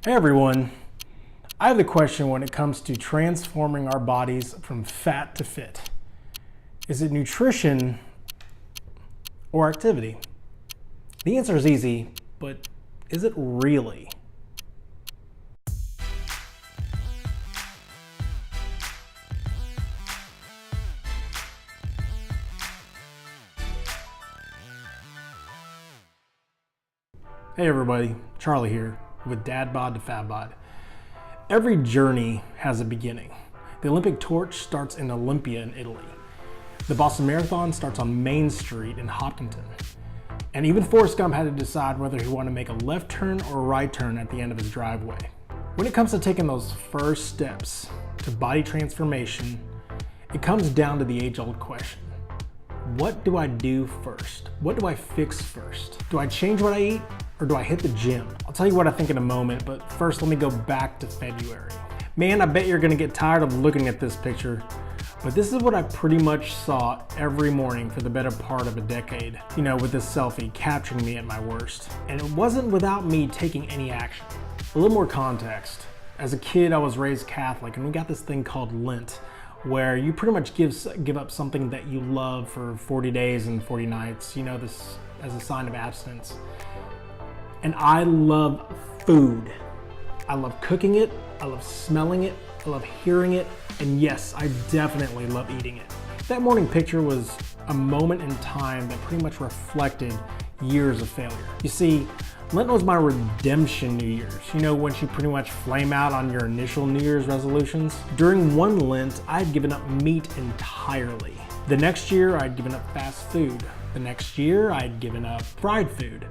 Hey everyone, I have a question when it comes to transforming our bodies from fat to fit. Is it nutrition or activity? The answer is easy, but is it really? Hey everybody, Charlie here with Dad Bod to Fat Bod. Every journey has a beginning. The Olympic torch starts in Olympia in Italy. The Boston Marathon starts on Main Street in Hopkinton. And even Forrest Gump had to decide whether he wanted to make a left turn or a right turn at the end of his driveway. When it comes to taking those first steps to body transformation, it comes down to the age-old question. What do I do first? What do I fix first? Do I change what I eat or do I hit the gym? I'll tell you what I think in a moment, but first let me go back to February. Man, I bet you're gonna get tired of looking at this picture, but this is what I pretty much saw every morning for the better part of a decade, with this selfie capturing me at my worst. And it wasn't without me taking any action. A little more context. As a kid, I was raised Catholic, and we got this thing called Lent, where you pretty much give up something that you love for 40 days and 40 nights, this as a sign of abstinence. And I love food. I love cooking it, I love smelling it, I love hearing it, and yes, I definitely love eating it. That morning picture was a moment in time that pretty much reflected years of failure. You see, Lent was my redemption New Year's. Once you pretty much flame out on your initial New Year's resolutions. During one Lent, I had given up meat entirely. The next year, I'd given up fast food. The next year, I'd given up fried food.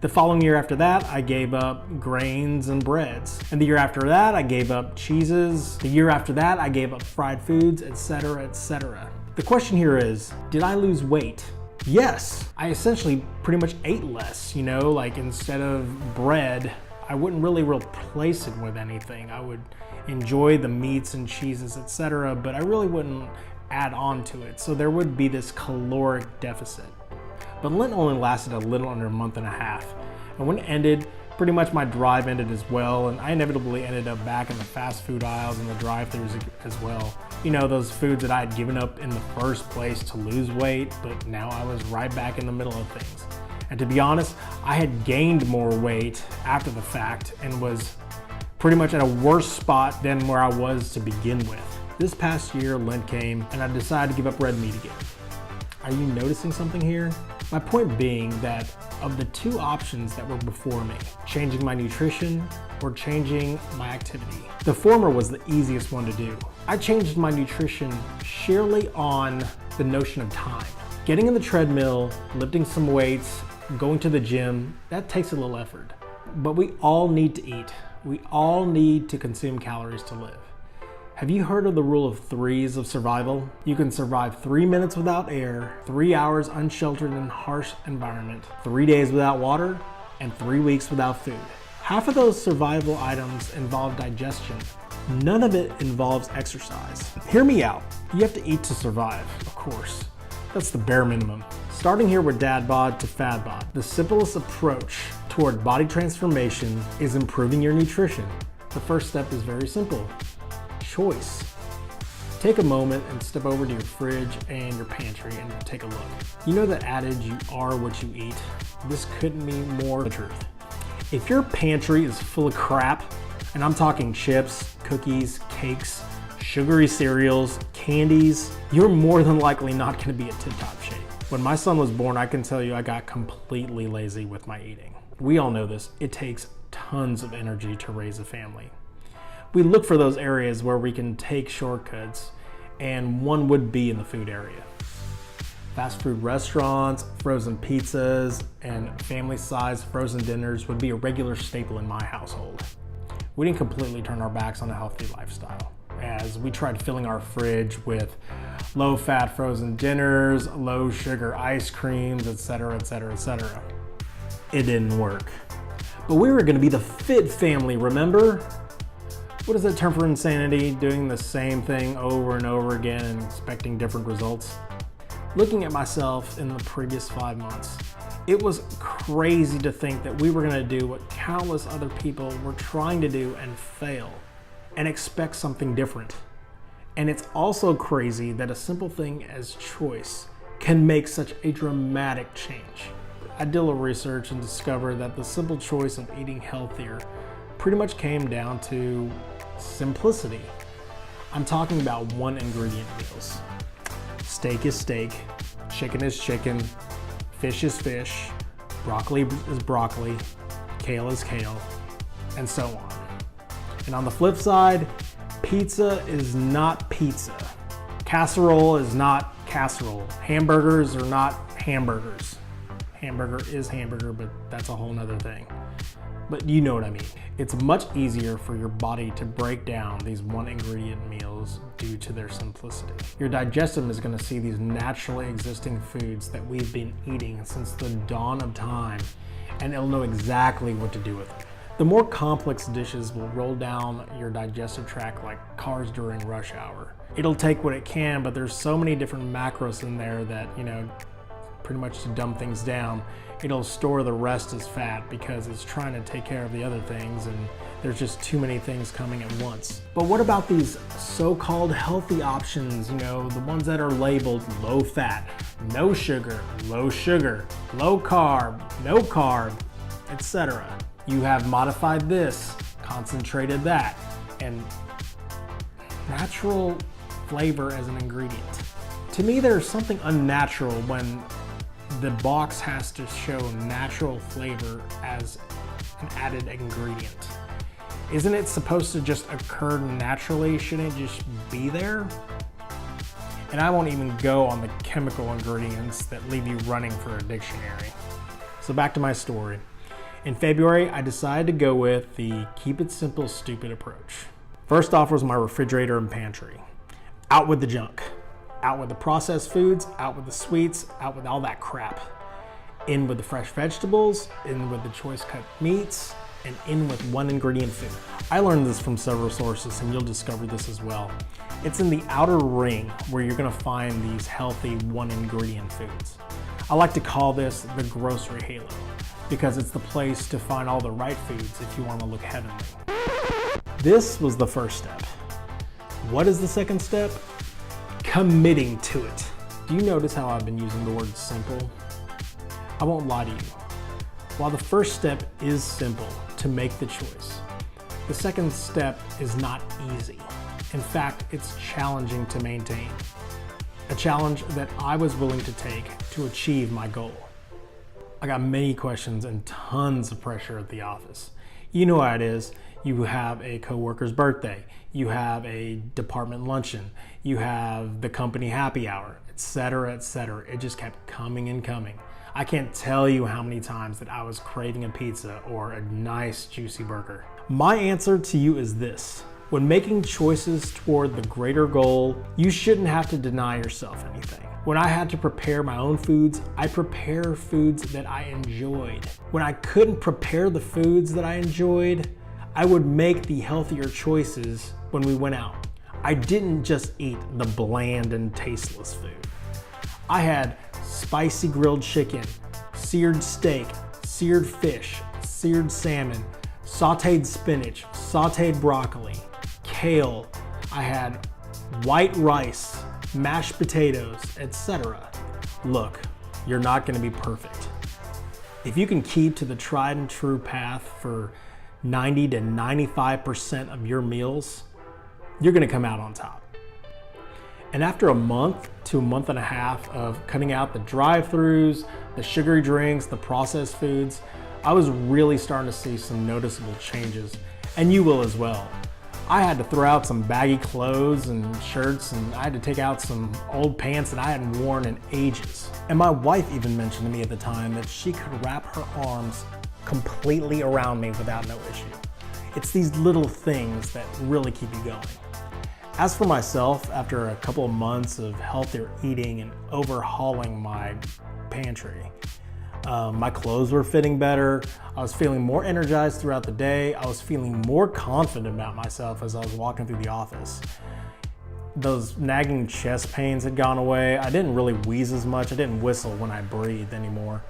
The following year after that, I gave up grains and breads. And the year after that, I gave up cheeses. The year after that, I gave up fried foods, etc., etc. The question here is, did I lose weight? Yes, I essentially pretty much ate less, like instead of bread, I wouldn't really replace it with anything. I would enjoy the meats and cheeses, etc., but I really wouldn't add on to it. So there would be this caloric deficit. But Lent only lasted a little under a month and a half. And when it ended, pretty much my drive ended as well, and I inevitably ended up back in the fast food aisles and the drive-thrus as well. Those foods that I had given up in the first place to lose weight, but now I was right back in the middle of things. And to be honest, I had gained more weight after the fact and was pretty much at a worse spot than where I was to begin with. This past year, Lent came, and I decided to give up red meat again. Are you noticing something here? My point being that of the two options that were before me, changing my nutrition or changing my activity, the former was the easiest one to do. I changed my nutrition sheerly on the notion of time. Getting in the treadmill, lifting some weights, going to the gym, that takes a little effort. But we all need to eat. We all need to consume calories to live. Have you heard of the rule of threes of survival? You can survive 3 minutes without air, 3 hours unsheltered in a harsh environment, 3 days without water, and 3 weeks without food. Half of those survival items involve digestion. None of it involves exercise. Hear me out. You have to eat to survive, of course. That's the bare minimum. Starting here with Dad Bod to Fat Bod, the simplest approach toward body transformation is improving your nutrition. The first step is very simple. Choice. Take a moment and step over to your fridge and your pantry and take a look. You know that adage, you are what you eat? This couldn't be more the truth. If your pantry is full of crap, and I'm talking chips, cookies, cakes, sugary cereals, candies, you're more than likely not going to be in tip-top shape. When my son was born, I can tell you I got completely lazy with my eating. We all know this. It takes tons of energy to raise a family. We look for those areas where we can take shortcuts, and one would be in the food area. Fast food restaurants, frozen pizzas, and family-sized frozen dinners would be a regular staple in my household. We didn't completely turn our backs on a healthy lifestyle, as we tried filling our fridge with low-fat frozen dinners, low-sugar ice creams, etc., etc., etc. It didn't work. But we were gonna be the fit family, remember? What is that term for insanity? Doing the same thing over and over again and expecting different results? Looking at myself in the previous 5 months, It was crazy to think that we were gonna do what countless other people were trying to do and fail, and expect something different. And it's also crazy that a simple thing as choice can make such a dramatic change. I did a little research and discovered that the simple choice of eating healthier pretty much came down to simplicity. I'm talking about one ingredient meals. Steak is steak, chicken is chicken, fish is fish, broccoli is broccoli, kale is kale, and so on. And on the flip side, pizza is not pizza. Casserole is not casserole. Hamburgers are not hamburgers. Hamburger is hamburger, but that's a whole nother thing. But you know what I mean. It's much easier for your body to break down these one ingredient meals due to their simplicity. Your digestive is gonna see these naturally existing foods that we've been eating since the dawn of time, and it'll know exactly what to do with them. The more complex dishes will roll down your digestive tract like cars during rush hour. It'll take what it can, but there's so many different macros in there that, pretty much to dumb things down, it'll store the rest as fat because it's trying to take care of the other things, and there's just too many things coming at once. But what about these so-called healthy options, the ones that are labeled low fat, no sugar, low carb, no carb, etc. You have modified this, concentrated that, and natural flavor as an ingredient. To me, there's something unnatural when the box has to show natural flavor as an added ingredient. Isn't it supposed to just occur naturally? Shouldn't it just be there? And I won't even go on the chemical ingredients that leave you running for a dictionary. So back to my story. In February, I decided to go with the keep it simple, stupid approach. First off was my refrigerator and pantry. Out with the junk. Out with the processed foods, out with the sweets, out with all that crap. In with the fresh vegetables, in with the choice cut meats, and in with one ingredient food. I learned this from several sources, and you'll discover this as well. It's in the outer ring where you're gonna find these healthy one ingredient foods. I like to call this the grocery halo, because it's the place to find all the right foods if you wanna look heavenly. This was the first step. What is the second step? Committing to it. Do you notice how I've been using the word simple? I won't lie to you. While the first step is simple, to make the choice, the second step is not easy. In fact, it's challenging to maintain. A challenge that I was willing to take to achieve my goal. I got many questions and tons of pressure at the office. You know how it is. You have a coworker's birthday, you have a department luncheon, you have the company happy hour, etc., etc. It just kept coming and coming. I can't tell you how many times that I was craving a pizza or a nice juicy burger. My answer to you is this. When making choices toward the greater goal, you shouldn't have to deny yourself anything. When I had to prepare my own foods, I prepare foods that I enjoyed. When I couldn't prepare the foods that I enjoyed, I would make the healthier choices when we went out. I didn't just eat the bland and tasteless food. I had spicy grilled chicken, seared steak, seared fish, seared salmon, sauteed spinach, sauteed broccoli, kale. I had white rice, mashed potatoes, etc. Look, you're not gonna be perfect. If you can keep to the tried and true path for 90 to 95% of your meals, you're gonna come out on top. And after a month to a month and a half of cutting out the drive-thrus, the sugary drinks, the processed foods, I was really starting to see some noticeable changes, and you will as well. I had to throw out some baggy clothes and shirts, and I had to take out some old pants that I hadn't worn in ages. And my wife even mentioned to me at the time that she could wrap her arms completely around me without no issue. It's these little things that really keep you going. As for myself, after a couple of months of healthier eating and overhauling my pantry, my clothes were fitting better. I was feeling more energized throughout the day. I was feeling more confident about myself as I was walking through the office. Those nagging chest pains had gone away. I didn't really wheeze as much. I didn't whistle when I breathed anymore.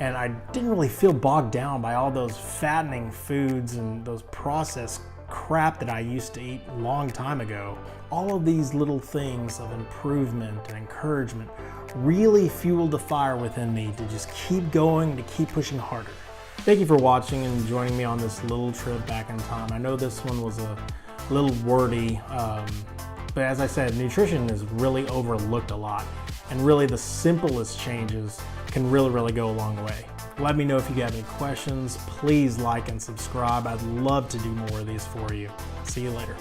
And I didn't really feel bogged down by all those fattening foods and those processed crap that I used to eat a long time ago. All of these little things of improvement and encouragement really fueled the fire within me to just keep going, to keep pushing harder. Thank you for watching and joining me on this little trip back in time. I know this one was a little wordy, but as I said, nutrition is really overlooked a lot. And really the simplest changes can really go a long way. Let me know if you got any questions. Please like and subscribe. I'd love to do more of these for you. See you later.